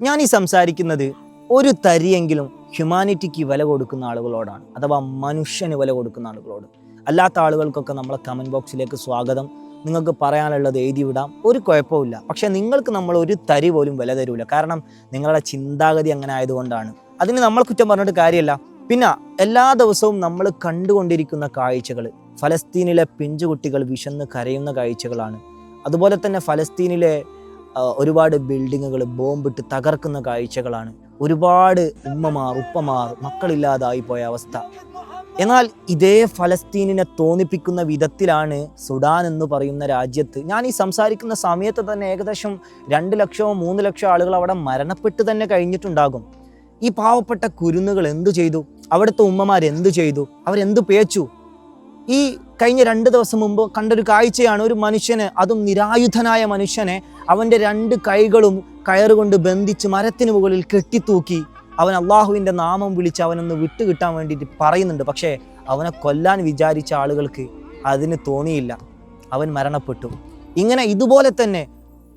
ഞാൻ ഈ സംസാരിക്കുന്നത് ഒരു തരിയെങ്കിലും ഹ്യൂമാനിറ്റിക്ക് വില കൊടുക്കുന്ന ആളുകളോടാണ്, അഥവാ മനുഷ്യന് വില കൊടുക്കുന്ന ആളുകളോട്. അല്ലാത്ത ആളുകൾക്കൊക്കെ നമ്മളെ കമൻറ്റ് ബോക്സിലേക്ക് സ്വാഗതം. നിങ്ങൾക്ക് പറയാനുള്ളത് എഴുതി വിടാം, ഒരു കുഴപ്പമില്ല. പക്ഷേ നിങ്ങൾക്ക് നമ്മൾ ഒരു തരി പോലും വില തരൂല. കാരണം നിങ്ങളുടെ ചിന്താഗതി അങ്ങനെ ആയതുകൊണ്ടാണ്. അതിന് നമ്മൾ കുറ്റം പറഞ്ഞിട്ട് കാര്യമല്ല. പിന്നെ എല്ലാ ദിവസവും നമ്മൾ കണ്ടുകൊണ്ടിരിക്കുന്ന കാഴ്ചകൾ ഫലസ്തീനിലെ പിഞ്ചുകുട്ടികൾ വിശന്ന് കരയുന്ന കാഴ്ചകളാണ്. അതുപോലെ തന്നെ ഫലസ്തീനിലെ ഒരുപാട് ബിൽഡിങ്ങുകൾ ബോംബിട്ട് തകർക്കുന്ന കാഴ്ചകളാണ്. ഒരുപാട് ഉമ്മമാർ ഉപ്പമാർ മക്കളില്ലാതായി പോയ അവസ്ഥ. എന്നാൽ ഇതേ ഫലസ്തീനിനെ തോന്നിപ്പിക്കുന്ന വിധത്തിലാണ് സുഡാൻ എന്ന് പറയുന്ന രാജ്യത്ത്, ഞാൻ ഈ സംസാരിക്കുന്ന സമയത്ത് തന്നെ ഏകദേശം 2 ലക്ഷമോ 3 ലക്ഷമോ ആളുകൾ അവിടെ മരണപ്പെട്ട് തന്നെ കഴിഞ്ഞിട്ടുണ്ടാകും. ഈ പാവപ്പെട്ട കുരുന്നുകൾ എന്തു ചെയ്തു? അവിടുത്തെ ഉമ്മമാർ എന്തു ചെയ്തു? അവരെന്തു പേച്ചു? ഈ കഴിഞ്ഞ 2 ദിവസം മുമ്പ് കണ്ടൊരു കാഴ്ചയാണ്. ഒരു മനുഷ്യനെ, അതും നിരായുധനായ മനുഷ്യനെ, അവൻ്റെ 2 കൈകളും കയറുകൊണ്ട് ബന്ധിച്ച് മരത്തിന് മുകളിൽ കെട്ടിത്തൂക്കി അവൻ അള്ളാഹുവിൻ്റെ നാമം വിളിച്ച് അവനൊന്ന് വിട്ടുകിട്ടാൻ വേണ്ടിയിട്ട് പറയുന്നുണ്ട്. പക്ഷേ അവനെ കൊല്ലാൻ വിചാരിച്ച ആളുകൾക്ക് അതിന് തോന്നിയില്ല, അവൻ മരണപ്പെട്ടു. ഇങ്ങനെ ഇതുപോലെ തന്നെ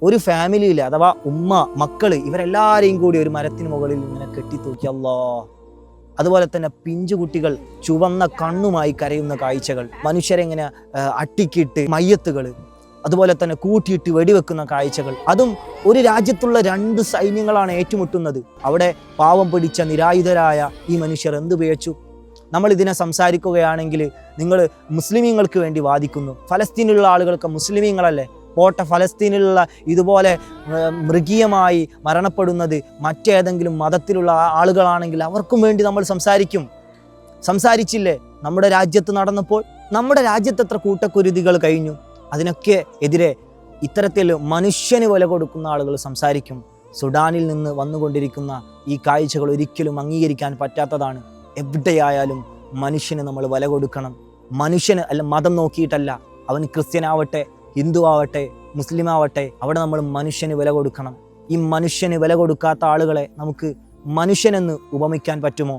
ഒരു ഫാമിലിയിൽ, അഥവാ ഉമ്മ മക്കള് ഇവരെല്ലാവരെയും കൂടി ഒരു മരത്തിന് മുകളിൽ ഇങ്ങനെ കെട്ടിത്തൂക്കി. അതുപോലെ തന്നെ പിഞ്ചുകുട്ടികൾ ചുവന്ന കണ്ണുമായി കരയുന്ന കാഴ്ചകൾ, മനുഷ്യരെങ്ങനെ അട്ടിക്കിട്ട് മയ്യത്തുകൾ, അതുപോലെ തന്നെ കൂട്ടിയിട്ട് വെടിവെക്കുന്ന കാഴ്ചകൾ. അതും ഒരു രാജ്യത്തുള്ള 2 സൈന്യങ്ങളാണ് ഏറ്റുമുട്ടുന്നത്. അവിടെ പാവം പിടിച്ച നിരായുധരായ ഈ മനുഷ്യർ എന്ത് പേച്ചു? നമ്മൾ ഇതിനെ സംസാരിക്കുകയാണെങ്കിൽ നിങ്ങൾ മുസ്ലിമീങ്ങൾക്ക് വേണ്ടി വാദിക്കുന്നു. ഫലസ്തീനിലുള്ള ആളുകൾക്ക് മുസ്ലിമീങ്ങളല്ലേ? പോട്ടെ, ഫലസ്തീനിലുള്ള ഇതുപോലെ മൃഗീയമായി മരണപ്പെടുന്നത് മറ്റേതെങ്കിലും മതത്തിലുള്ള ആളുകളാണെങ്കിൽ അവർക്കും വേണ്ടി നമ്മൾ സംസാരിച്ചില്ലേ? നമ്മുടെ രാജ്യത്ത് നടന്നപ്പോൾ നമ്മുടെ രാജ്യത്ത് എത്ര കൂട്ടക്കുരുതികൾ കഴിഞ്ഞു. അതിനൊക്കെ എതിരെ ഇത്തരത്തിൽ മനുഷ്യന് വില കൊടുക്കുന്ന ആളുകൾ സംസാരിക്കും. സുഡാനിൽ നിന്ന് വന്നുകൊണ്ടിരിക്കുന്ന ഈ കാഴ്ചകൾ ഒരിക്കലും അംഗീകരിക്കാൻ പറ്റാത്തതാണ്. എവിടെയായാലും മനുഷ്യന് നമ്മൾ വില കൊടുക്കണം. മനുഷ്യന് അല്ല, മതം നോക്കിയിട്ടല്ല. അവൻ ക്രിസ്ത്യനാവട്ടെ, ഹിന്ദു ആവട്ടെ, മുസ്ലിം ആവട്ടെ, അവിടെ നമ്മൾ മനുഷ്യന് വില കൊടുക്കണം. ഈ മനുഷ്യന് വില കൊടുക്കാത്ത ആളുകളെ നമുക്ക് മനുഷ്യനെന്ന് ഉപമിക്കാൻ പറ്റുമോ?